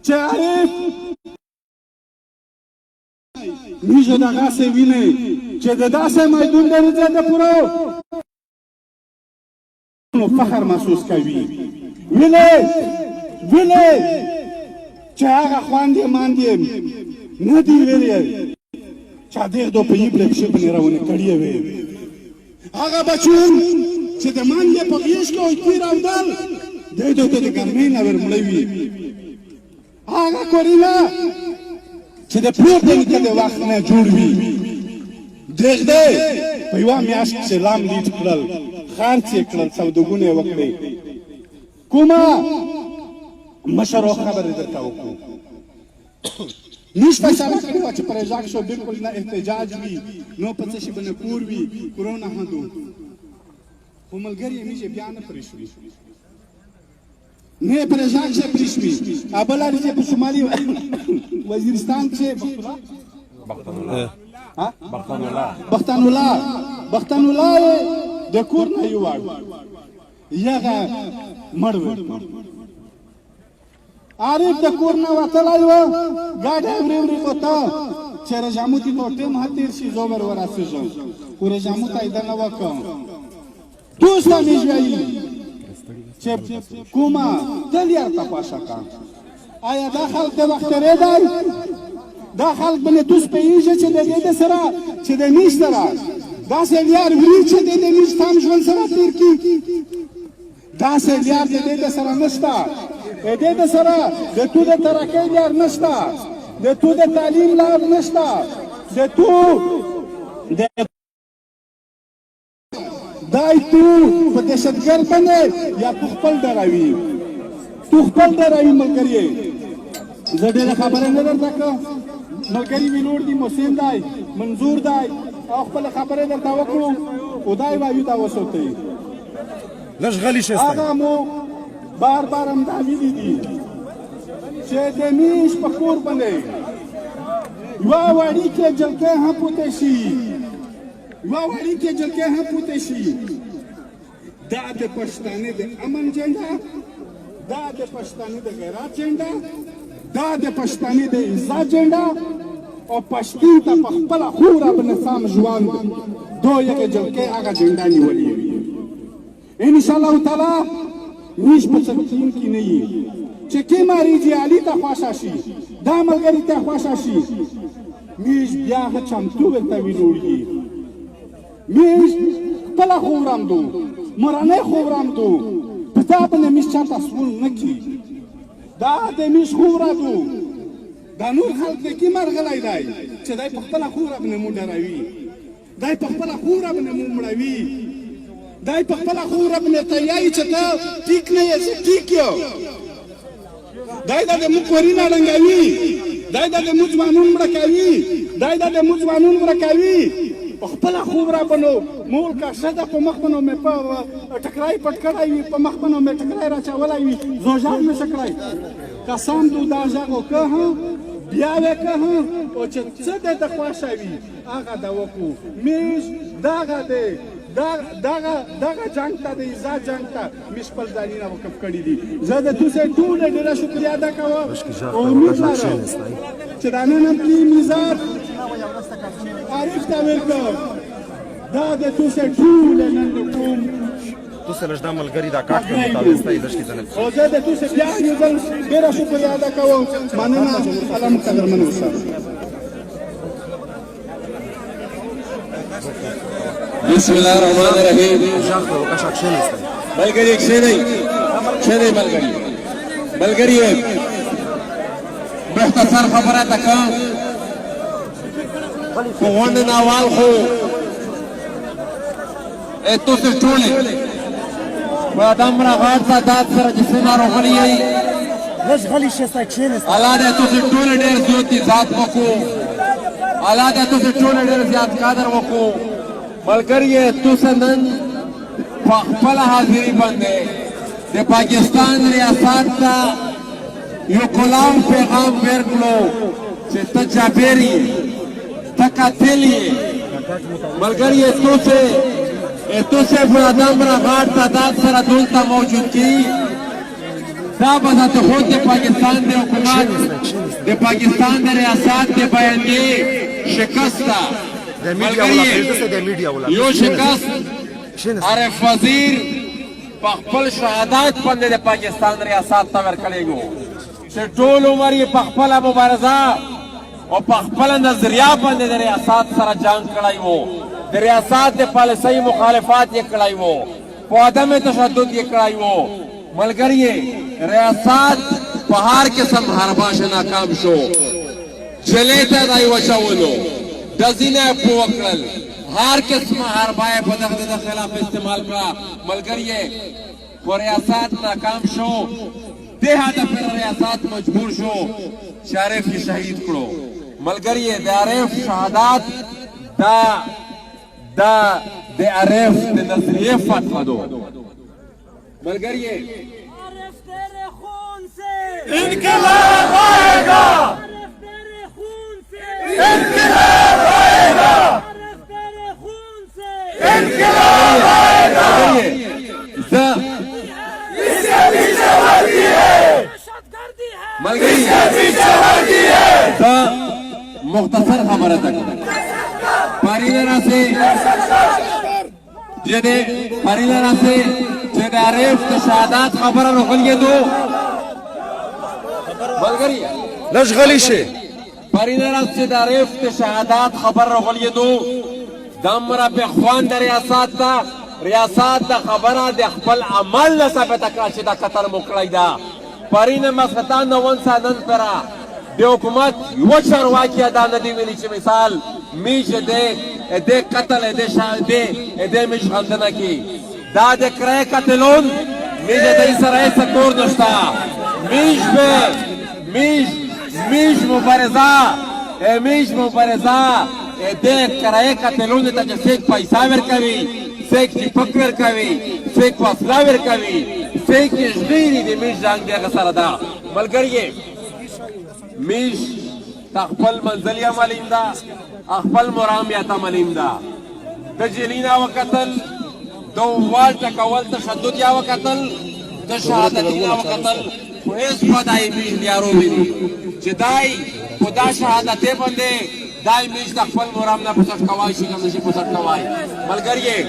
چې عارف میشه دغسې وینئ چې د داسې میدون درځه د پوره فخر محسوس کوي وینئ چې هغه خواندې ماندې نه دي ویلې چې دې دو په یې پرې باندې راونې کړې وې هغه بچون چې د ماندې په غیږ کې وي راودل دې دو ته د ګرمۍ نه ورمړی وي هغه کورینه چې د پلور د نیکه د وخت نه جوړ وي درېږدی په یوه میاشت چې لام لیټ کړل خرڅ یې کړل سوداګونه یې وکړې کومه مشر خبرې درته وکړو موږ فیصله کړې وه چې پرېژاک شو بلکل نه احتجاج وي نو په څه شي به نه کور وي کورونه هندو خو ملګري یې میږې بیا نه پرې شوي نه پرېژاک چې پرې شوي بله چې په شمالي وزیرستان چې بختان الله یې د کور نه یووړ یغه مړ و عارف د کور نه وتلی و ګاډی ورې وته چې رژامو دې په ټیم ها تېر شي زه ور ورسېږم خو رژامو ته یې ده نه وکړم دوسته مې ژویي چې کومه تل یې ورته خوښه کړه آیا دا خلک د وخت تېری دی دا خلک به نه دوس پوهېږي چې د دې د سره چې د میش سره داسې لیار وي چې د دې میش تام ژوند سره تېر کړي داسې لیار د دې د سره نشته د دې د سره د تو د ترقۍ لار نشته د تو د تعلیم لار نشته د تو دای تو په دهشتګرد باندې یا تو خپل ډاروي ملګري زه ډېره خبره نه درته کړم ملګري مې نور دي محسن دی منظور دی او خپله خبرې درته وکړو خدای وایو دا وسوتئ لږ غلی شئ هغه مو بار همدا ویلي دي چې د میش په کور باندې یوه وړیکې جلکۍ هم پوتې شي دا د پښتانه د امن جنډه دا د پښتانه د غیرت جنډه دا د پښتانه د عزت جنډه او پښتون ته په خپله خوره باندې سم ژوند دو یوه جلکۍ هغه جنډه نیولې وي انشاءالله تعالی میش په څلکین کې نه یي چې کومه ریجیالي ته خوښه شي دا ملګري ته خوښه شي میش بیا هغه چمتو ورته ویلوړي میش خپله خوورم دو مورنۍ خوورم دو په تا باندې میش چاته سول نه کړي دا د میش خوره دو دا نور خلک د کې مرغلی دی چې دی په خپله خوره باندې مو ډروي دی په خپله خوره باندې مو مړوي دای په خپله خوره باندې تیایي چې ته ټیک نه یې زه ټیک یم دای دا د موږ کورونه ړنګوي دای دا د موږ ځوانون مړه کوي په خپله خوره باندې مولکه ښځه په مخ باندې مې په ټکرای پټ کړی وي په مخ باندې مې ټکرای راچولی وي زه غږ نه شه کړی قسم دو دا غږ وکړه بیا یې که او چې څه دی ته خوښه وي هغه ده وکړو میش دغه دی دغه جنګ ته د عزت جنګ ته مې خپل ځانونه وقف کړي دي زه د توسې ټوله ډېره شکریه ادا کوم او امید لرم چې دا نن هم پلي میزات عارف ته ویلکم دا د توسې ټوله نن کوم توسې لږ دا ملګري دا کاټ کې متاویستی لږ کې ځنه او زه د توسې بیا یو ځل ډېره شکریه ادا کوم مننه الله مو قدرمن اوسه بسم الله الرحمن الرحیم ملګری کښېنئ ملګری مختصر خبره ته کوم په غونډې ناوال خو تاسې ټولې په دومره غټ تعداد سره چې څه ناروغلي یئ الله دې تاسې ټولې ډېر زیات عزت وکړو الله دې تاسې ټولې ډېر زیات قدر وکړو ملګری تاسې نن په خپله حاضري باندې د پاکستان ریاست ته یو کلام پیغام ورکړو چې ته جابر یې ته قاتل یې ملګری تاسې په دومره غټ تعداد سره دلته موجود کړي دا بذات خود د پاکستان د حکومت د پاکستان د ریاست د بیانیې شکست ده د میډیا ولا پریږده د میډیا ولا یو شکست عارف وزیر په خپل شهادت باندې د پاکستان ریاست ته ورکړی و چې ټول عمر یې په خپله مبارزه او په خپله نظریه باندې د ریاست سره جنګ کړی و د ریاست د پالیسۍ مخالفت یې کړی و په عدم تشدد یې کړی و ملګری ریاست په هر قسم حرباشه ناکام شو جلې ته دای وچولو ډزینه یې پوه کړل هر قسمه حربه یې په دغه د خلاف استعمال کړه ملګری خو ریاست ناکام شو دې هدف پر ریاست مجبور شو چې عارف یې شهید کړو ملګری د عارف شهادت دا د عارف د نظریې فتوا دو ملګری عارف تیرے خون سے انقلاب آئے گا عارف تیرے خون سے انقلاب آئے گا عارف تیرے خون سے انقلاب آئے گا اس کے پیچھے وردی ہے دہشت گردی ہے ملګری اس کے پیچھے وردی ہے مختصر خبره ده پارینه راسه جده پارینه راسه چې د عارف د شهادت خبره راغلیدو ملګری لږ غلی شي پارینه راسه چې د عارف د شهادت خبره راغلیدو دمره په خوان د ریاست ته ریاست د خبره د خپل عمل نه ثابته کړه چې دا قتل مو کړی ده پارینه مسخطان نون سادن پره د حکومت یو چارواکي دا نه دی ویلي چې مثال میش د قتل د میش خندنه کی دا د کرای قتلون میش د سره سکور نشتا میش مبارزه د کرای قتلون ته چې څوک پیسې ورکوي څوک ټیپک ورکوي څوک وسله ورکوي څوک ژغوري د میش جنګ دغه سره ده ملګری میش خپل منزل یا ملیم ده خپل مرام یا ته ملیم ده د جلینا وکتل د وال ټکول تشدد یا وکتل د شهادت یا وکتل خو هیڅ پدای میش لیارو ویني چې دای په دا شهادت باندې دای میش د خپل مرام نه پسټ کوای شي کوم شي پسټ کوای ملګری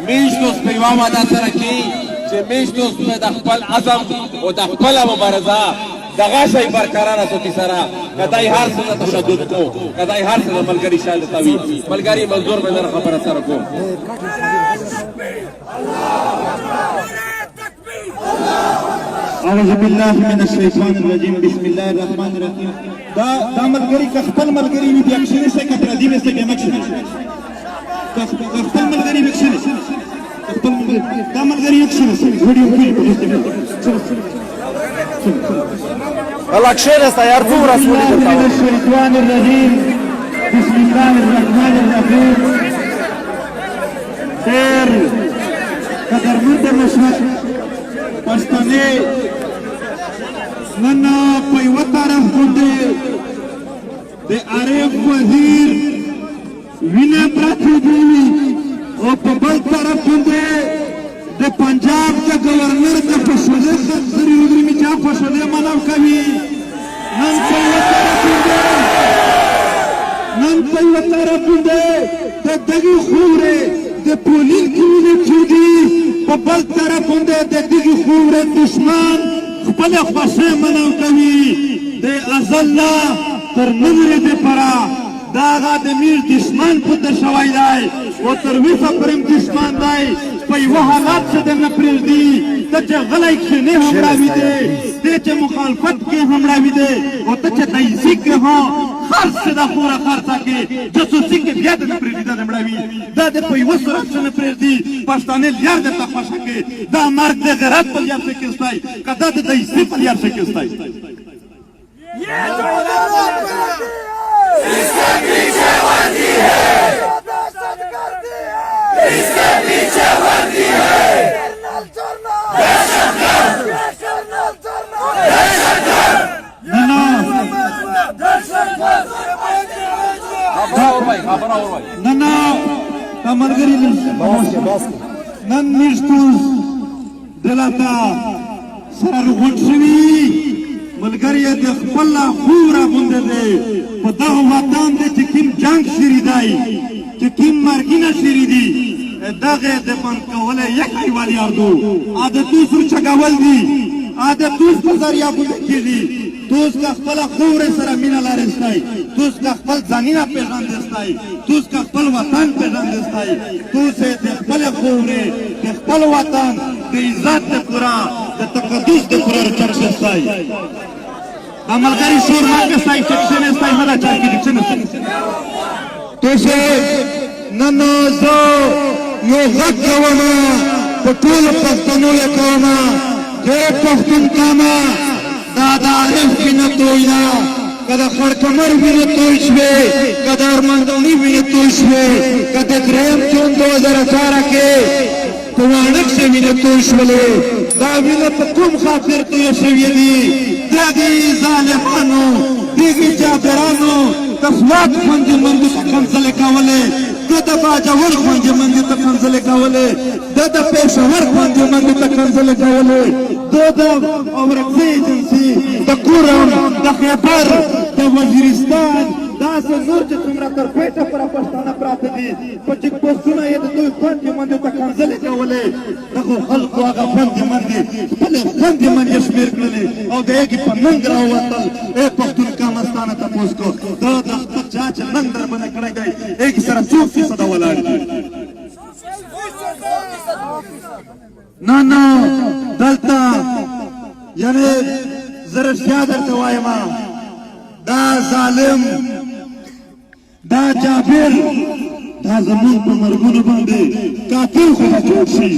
میش نو سپیوا ماده سره کی چې میش نو د خپل عزم او د خپل مبارزه دغه شی برقرار ساتي سره کدای هر څه تشدد کو کدای هر څه ملګری شاله تاوی ملګری منظور به نه خبره سره کو اعوذ بالله من الشیطان الرجیم بسم الله الرحمن الرحیم دا ملګری که خپل ملګری وي بیا کښینه سه که پردي وي سه بیا مه کښینه که خپل ملګری وي کښینه دا ملګری یې کښینه سه ویډیو کوي په دې الله کښېنسته یار څومره سولې درته من الشیطان الرجیم بسم الله الرحمن الرحیم ډېر قدرمند مشر پښتنې نن په یوه طرف باندې د عارف وزیر وینه پرتې دي او په بل طرف باندې د پنجاب د گورنر د فشولې خبرې وګړي چې فشولې منو کوي نن په یوه طرف باندې د دغې خورې د پولین کینې چودي په بل طرف باندې د دغې خورې دشمن خپلې خوښۍ منو کوي د ازله تر نن ورځې پره دا هغه د میر دشمن پته شوی دی او تر وسه پرې دشمن دی په یوه حالت چې درنه پرېږدي ته چې غلی کښېنې هم راویدې ته چې مخالفت کې هم راویدې او ته چې تیزي کې هم خرڅ چې دا خوره خرڅه کې جاسوسي کې بیا درنه پرېږدي دا دمړوي دا د په یوه صورت چې نه پرېږدي پښتانه لیار درته خوښه کې دا مرګ د غیرت په لیار څه کېستی که دا د تیزي په لیار څه کېستی इसके पीछे वर्दी है इसके पीछे वर्दी है نن ملګری نن میشتوس دلته سره روغون شوي ملګری د خپل خور غوندې دی په دغه وطن دی چې کوم جنگ شری دی چې کوم مرګونه شری دي دغه د بند کولی یک ایوال یاردو عادتو سر چګول دي عادتو په ذریعه باندې کېږي توس کا خپل خور سره مینه لرستای توس کا خپل ځانینه پیژندستای توس کا خپل وطن پیژندستای توس د خپل خور د خپل وطن د عزت پورا د تقدس د پورا چرچستای عملګری شور ماګستای چکشنستای مدا چا کې چنستای توس نن زه یو غږ کوم په ټول پښتنو کوم چې پښتون کاما دا د عارف وینه توی ده که د خړکمر وینه توی شوې که د ارمندوني وینه توی شوې که د درېیم جون 2018 کې په وانکښې وینه توی شولې دا وینه په کوم خاطر تویه شوې دي دغې ظالمانو دغې جابرانو د سوات خوندې منډې ته کنځلې کولې ده د باجوړ خوندې منډې ته کنځلې کولې ده د پېښور خوندې منډې ته کنځلې کولې ده د اورکزۍ ایجنسي د کورم د خیبر د وزیرستان داسې نور چې څومره تر پیټه پوره پښتانه پراته دي په چیک پوسټونه یې د دوی خوندې منډې ته کنځلې کولې دغو خلکو هغه خوندې منډې خپلې خوندې منډې شمېر کړلې او د هغې په ننګ راووتل ای پښتون کامستانه تپوس کو ده د خپل چا چې ننګ در باندې کړی دی هغې سره 100% ولاړ دي نه دلته یعنې زه رښتیا درته وایم دا ظالم دا جابر دا زمون په مرګونو باندې قاتل خو به جوړ شي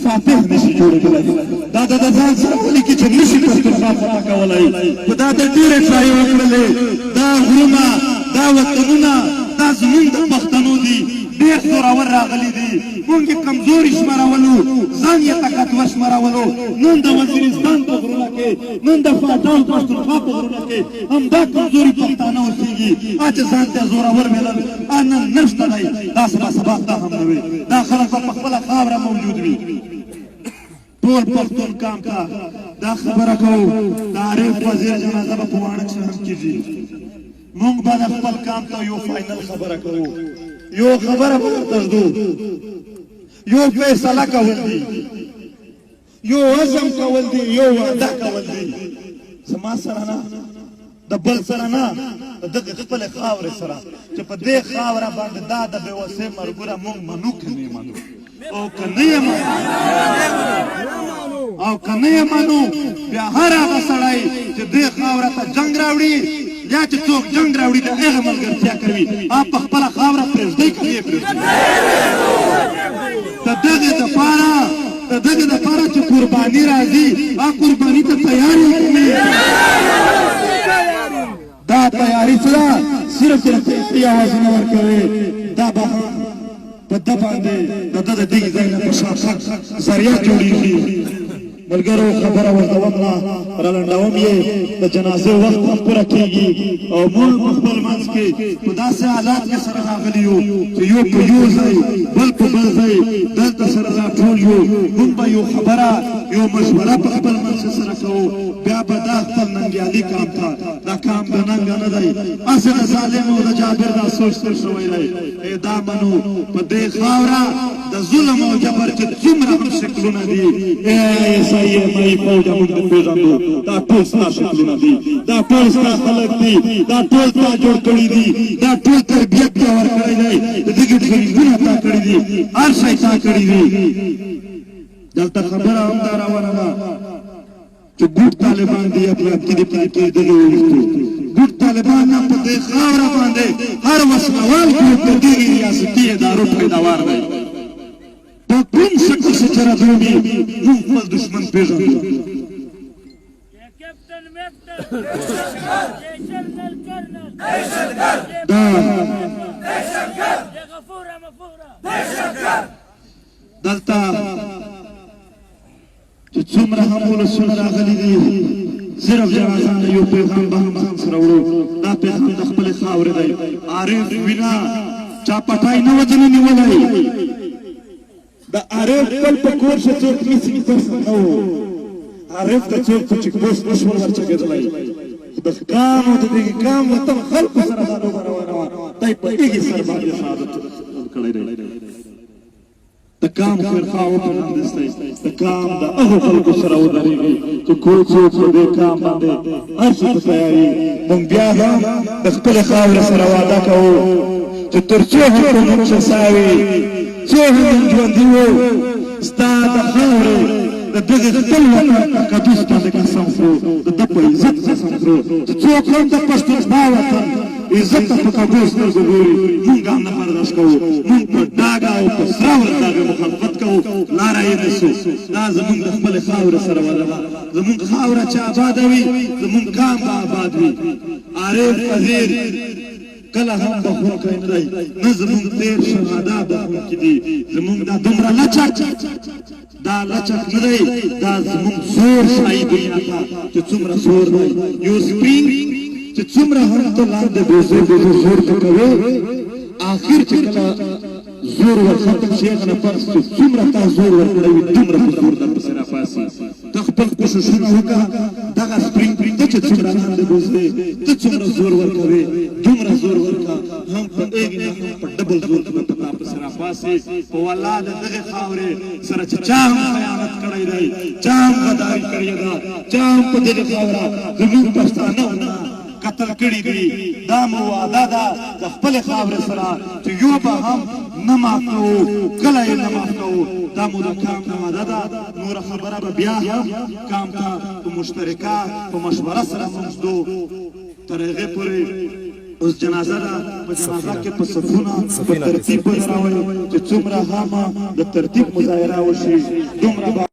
فاتح نشي جوړېدلی دا د ځان سره ولیکي چې نشي پښتونخوا فتح کولی خو دا د ډېرې ټرایې وکړلې دا غرونه دا وطنونه دا زمونږ د پښتنو دي ډېر زورور راغلي دي موږ یې کمزوري شمارولو ځان یې طاقتور شمارولو نن د وزیرستان په غرونه کې نن د پاټان پښتونخوا په غرونه کې همدا کمزوري پښتانه اوسېږي چې ځان ته زورور ویلل نن نشته دی دا سبا دا هم نه وي دا خلک به په خپله خاوره موجود وي ټول پښتون کام ته دا خبره کوو د عارف وزیر جنازه به په واڼکښې هم کېږي موږ به د خپل کام ته یو فاینل خبره کوو یو خبره به درته ږدو یو فیصله کول دي یو عزم کول دي یو وعده کول دي زما سره نه د بل سره نه د دغې خپلې خاورې سره چې په دې خاوره باندې دا د بېوسۍ مرګونه موږ منو که نه یې منو او که نه یې منو بیا هر هغه سړی چې دې خاوره ته جنګ راوړي یا چې څوک جنګ راوړي د هغه ملګرتیا کوي په خپله خاوره پرېږدئ که نه یې پرېږدئ د دغې دپاره چې قرباني راځي قرباني ته تیار یې دا تیاری څه ده صرف د پیسې اوازونه ورکوي دا به هم په ده باندې د ده د دغې ځای نه په شاخه ذریعه جوړېږي ملګرو خبره ورته وکړه رالنډوم یې د جنازې وخت هم پوره کېږي او موږ په خپل منځ کې په داسې حالات کې سره راغلي یو چې یو په یو ځای بل په بل ځای دلته سره راټول یو موږ به یو خبره یو مشوره په خپل منځ کې سره کوو بیا به دا خپل ننګیالي کام ته دا کام د ننګه نه دی هسې د ظالم او د جابر دا سوچ تېر شوی دی دا منو په دې خاوره د ظلم او جبر چې څومره هم شکلونه دي مای فوجا موږ پېژندو دا ټول ستا شکلونه دي دا ټول ستا خلک دي دا ټول تا جوړ کړي دي دا ټول تربیت تا ورکړی دی د دغې ټریننګونه تا کړي دي هر شی تا کړي دي دلته خبره هم دا روانه ده چې ګوټ طالبان دي افراطي دي پاتې دغې وویښتو ګوټ طالبان هم په دې خاوره باندې هر وسلوال ګوټ د دغې ریاستي ادارو پیداوار دی په کوم شکل چې راځومي موږ خپل دښمن پېژنو دلته چې څومره هم ولسونه راغلي دي صرف جنازه نه یو پیغام به هم ځان سره وړو دا پیغام د خپلې خاورې دی عارف وینا چا پټای نه و ځینې نیولی د عارف خپل په کور شه څوک نیسي پس نه و عارف ته څوک په چک پوسټ نشول ورچګېدلی خو د کام او د دغې کام وطن خلکو سره دا لوبه روانه وه دی په هغې سر باندې سعادت کړی دی د کام خیرخوا وپېژندستی د کام د هغو خلکو سره ودرېږئ چې کوم څوک په دې کام باندې هر څه ته تیاري موږ بیا هم د خپلې خاورې سره واده کوو چې تر څو هم په موږ شسا وي څو هم موږ ژوندي وو ستا د خاورې د دغې خپل وطن په قدوس باندې قسم خورو د ده په عزت قسم خورو چې څوک هم د پښتونخوا وطن عزت ته په کږو سترګو ګوري موږ هم نه برداشت کوو موږ په ډاګه او په سره ورځ د هغې مخالفت کوو لاره یې نیسو دا زموږ د خپلې خاورې سره وده ده زموږ خاوره چې آباده وي زموږ کام به آباد وي عارف پذیر کله هم بخونکی نه دی نه زموږ تېر شهدا بخونکي دي زموږ دا دومره لچک دا لچک نه دی دا زموږ زور ښایي دنیا ته چې څومره زور دی یو سپین چې څومره هم ته لاندې بېزې زور ته کوې آخر چې کله زور ورختم شي هغه نه پس چې څومره تا زور ورکړی وي دومره په زور درپسې راپاسي ته خپل کوششونه وکړه دغه سپرینګ ته چې څومره لاندې بېزې ته څومره زور ورکوې دومره زور ورکړه هم په هغې نه هم په ډبل زور کې به په تا پسې راپاسې په والله د دغې خاورې سره چې چا هم خیانت کړی دی چا هم غداري کړې ده چا هم په دغې خاوره زموږ پښتانه ونه قتل کړي دي دا مو وعده ده د خپلې خاورې سره چې یو به هم نه معاف کوو کله یې نه معاف کوو دا مو د کام نه وعده ده نوره خبره به بیا هم کام ته په مشترکه په مشوره سره موږ ځو تر هغې پورې اوس جنازه ده په جنازه کې په صفونه په ترتیب به راوړئ چې څومره هم د ترتیب مظاهره وشي دومره